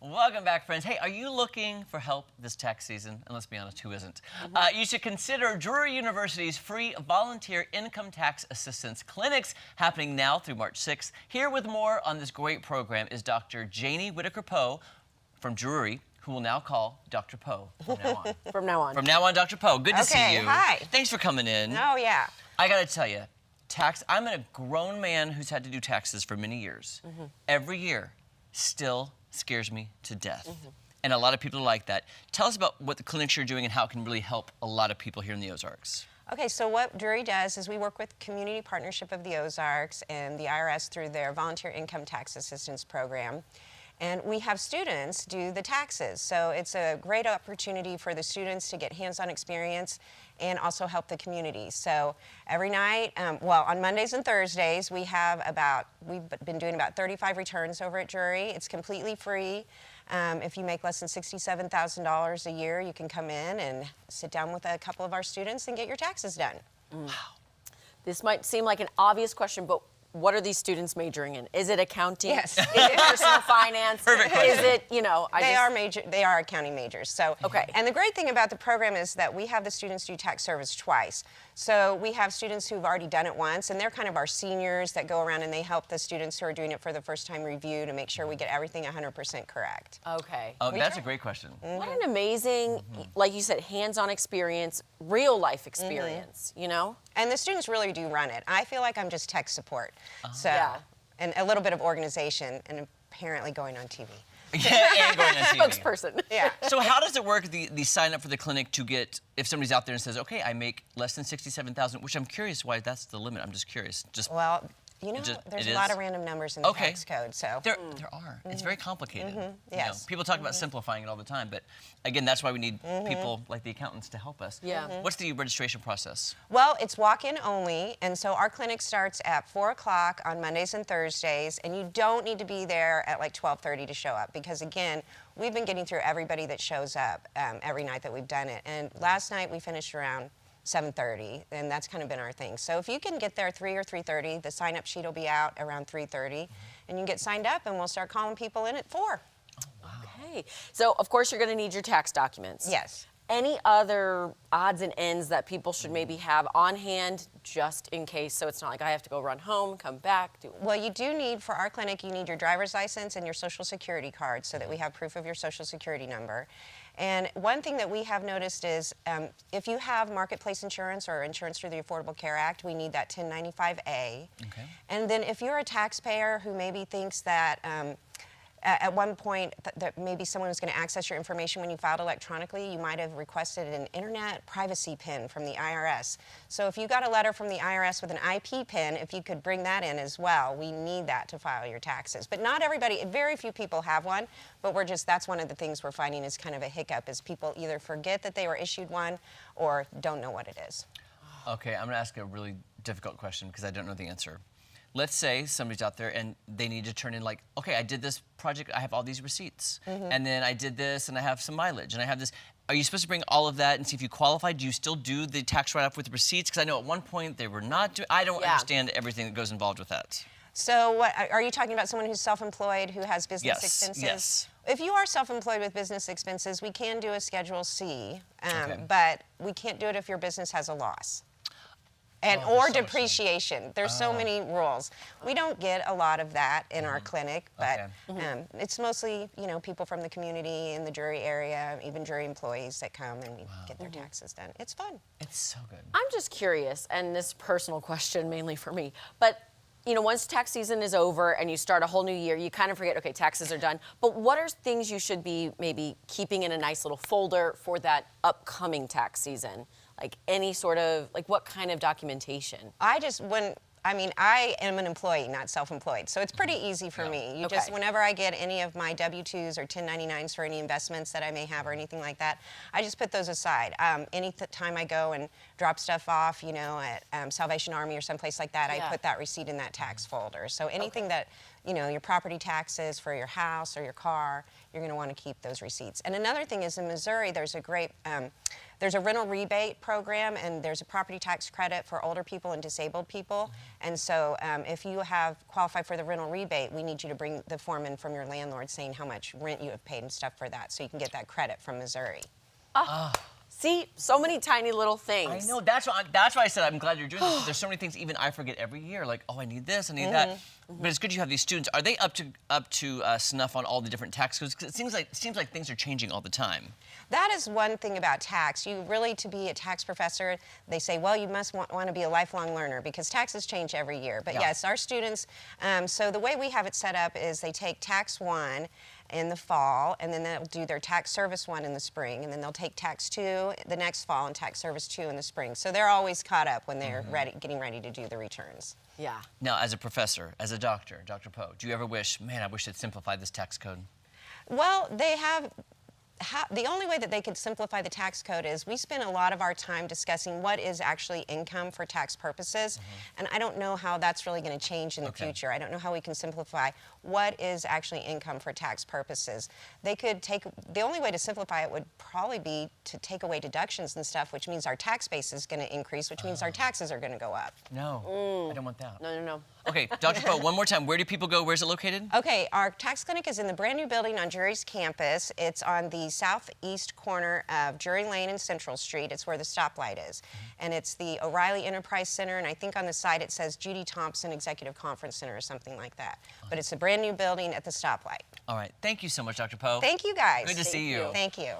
Welcome back, friends. Hey, are you looking for help this tax season? And let's be honest, who isn't? You should consider Drury University's free volunteer income tax assistance clinics happening now through March 6th. Here with more on this great program is Dr. Janie Whitaker-Poe from Drury, who will now call Dr. Poe from now on. From now on. From now on, Dr. Poe. Good to see you. Hi. Thanks for coming in. Oh, yeah. I gotta tell you, I'm a grown man who's had to do taxes for many years. Every year still scares me to death. And a lot of people are like that. Tell us about what the clinics you're doing and how it can really help a lot of people here in the Ozarks. Okay, so what Drury does is we work with Community Partnership of the Ozarks and the IRS through their Volunteer Income Tax Assistance Program. And we have students do the taxes. So it's a great opportunity for the students to get hands-on experience and also help the community. So every night, well, on Mondays and Thursdays, we've been doing about 35 returns over at Drury. It's completely free. If you make less than $67,000 a year, you can come in and sit down with a couple of our students and get your taxes done. Wow. This might seem like an obvious question, but what are these students majoring in? Is it accounting? Yes. Is it personal finance? Perfect question. Is it, you know, They are accounting majors. So, okay. And the great thing about the program is that we have the students do tax service twice. So we have students who've already done it once, and they're kind of our seniors that go around and they help the students who are doing it for the first time review to make sure we get everything 100% correct. Okay. Oh, that's a great question. What an amazing, like you said, hands-on experience, real life experience, you know? And the students really do run it. I feel like I'm just tech support. So, Yeah. and a little bit of organization and apparently going on TV. Yeah, and going on TV. Spokesperson. Yeah. So how does it work, the sign up for the clinic to get, if somebody's out there and says, okay, I make less than $67,000, which I'm curious why that's the limit. I'm just curious. Well, you know, there's a lot of random numbers in the tax code, so. There are. It's very complicated. You know, Yes. people talk about simplifying it all the time, but again, that's why we need people like the accountants to help us. Yeah. What's the registration process? Well, it's walk-in only, and so our clinic starts at 4 o'clock on Mondays and Thursdays, and you don't need to be there at like 12:30 to show up, because again, we've been getting through everybody that shows up every night that we've done it. And last night we finished around 7:30, and that's kind of been our thing. So if you can get there 3 or 3:30, the sign-up sheet will be out around 3:30, and you can get signed up, and we'll start calling people in at 4. Okay. So, of course, you're going to need your tax documents. Yes. Any other odds and ends that people should maybe have on hand just in case, so it's not like I have to go run home, come back, do... Well, you do need, for our clinic, you need your driver's license and your social security card so that we have proof of your social security number. And one thing that we have noticed is if you have marketplace insurance or insurance through the Affordable Care Act, we need that 1095A. Okay. And then if you're a taxpayer who maybe thinks that at one point that maybe someone was going to access your information when you filed electronically, you might have requested an internet privacy pin from the IRS. So if you got a letter from the IRS with an IP pin, if you could bring that in as well, we need that to file your taxes. But not everybody, very few people have one, but that's one of the things we're finding is kind of a hiccup, is people either forget that they were issued one or don't know what it is. Okay, I'm gonna ask a really difficult question because I don't know the answer. Let's say somebody's out there and they need to turn in like, okay, I did this project, I have all these receipts, and then I did this and I have some mileage and I have this. Are you supposed to bring all of that and see if you qualify? Do you still do the tax write-off with the receipts? Because I know at one point they were not doing, I don't understand everything that goes involved with that. So what, are you talking about someone who's self-employed, who has business expenses? Yes. If you are self-employed with business expenses, we can do a Schedule C, but we can't do it if your business has a loss. Or depreciation. There's so many rules. We don't get a lot of that in our clinic, but it's mostly, you know, people from the community in the Drury area, even Drury employees that come and we get their taxes done. It's fun. It's so good. I'm just curious, and this personal question mainly for me, but you know, once tax season is over and you start a whole new year, you kind of forget, okay, taxes are done. But what are things you should be maybe keeping in a nice little folder for that upcoming tax season? Like any sort of, like what kind of documentation? I am an employee, not self-employed, so it's pretty easy for me. Just, whenever I get any of my W-2s or 1099s for any investments that I may have or anything like that, I just put those aside. Any time I go and drop stuff off, you know, at Salvation Army or someplace like that, I put that receipt in that tax folder. So anything that you know, your property taxes for your house or your car, you're going to want to keep those receipts. And another thing is in Missouri, there's a great, there's a rental rebate program, and there's a property tax credit for older people and disabled people. And so if you have qualified for the rental rebate, we need you to bring the form in from your landlord saying how much rent you have paid and stuff for that, so you can get that credit from Missouri. See, so many tiny little things. I know. That's why I said I'm glad you're doing this. There's so many things even I forget every year. Like, oh, I need this, I need that. But it's good you have these students. Are they up to snuff on all the different tax codes? 'Cause it seems like things are changing all the time. That is one thing about tax. You really, to be a tax professor, they say, well, you must want to be a lifelong learner because taxes change every year. But Yeah. yes, our students, so the way we have it set up is they take Tax 1 in the fall, and then they'll do their Tax Service 1 in the spring, and then they'll take Tax 2 the next fall and Tax Service 2 in the spring. So they're always caught up when they're getting ready to do the returns. Yeah. Now, as a professor, as a doctor, Dr. Poe, do you ever wish, man, I wish they'd simplify this tax code? Well, they have. The only way that they could simplify the tax code is we spend a lot of our time discussing what is actually income for tax purposes, and I don't know how that's really going to change in the future. I don't know how we can simplify what is actually income for tax purposes. They could take, the only way to simplify it would probably be to take away deductions and stuff, which means our tax base is going to increase, which means our taxes are going to go up. No, I don't want that. No. Okay, Dr. Poe, one more time. Where do people go? Where's it located? Okay, our tax clinic is in the brand new building on Drury's campus. It's on the southeast corner of Drury Lane and Central Street. It's where the stoplight is. And it's the O'Reilly Enterprise Center, and I think on the side it says Judy Thompson Executive Conference Center or something like that. But it's a brand new building at the stoplight. All right. Thank you so much, Dr. Poe. Thank you guys. Good to see you. Thank you.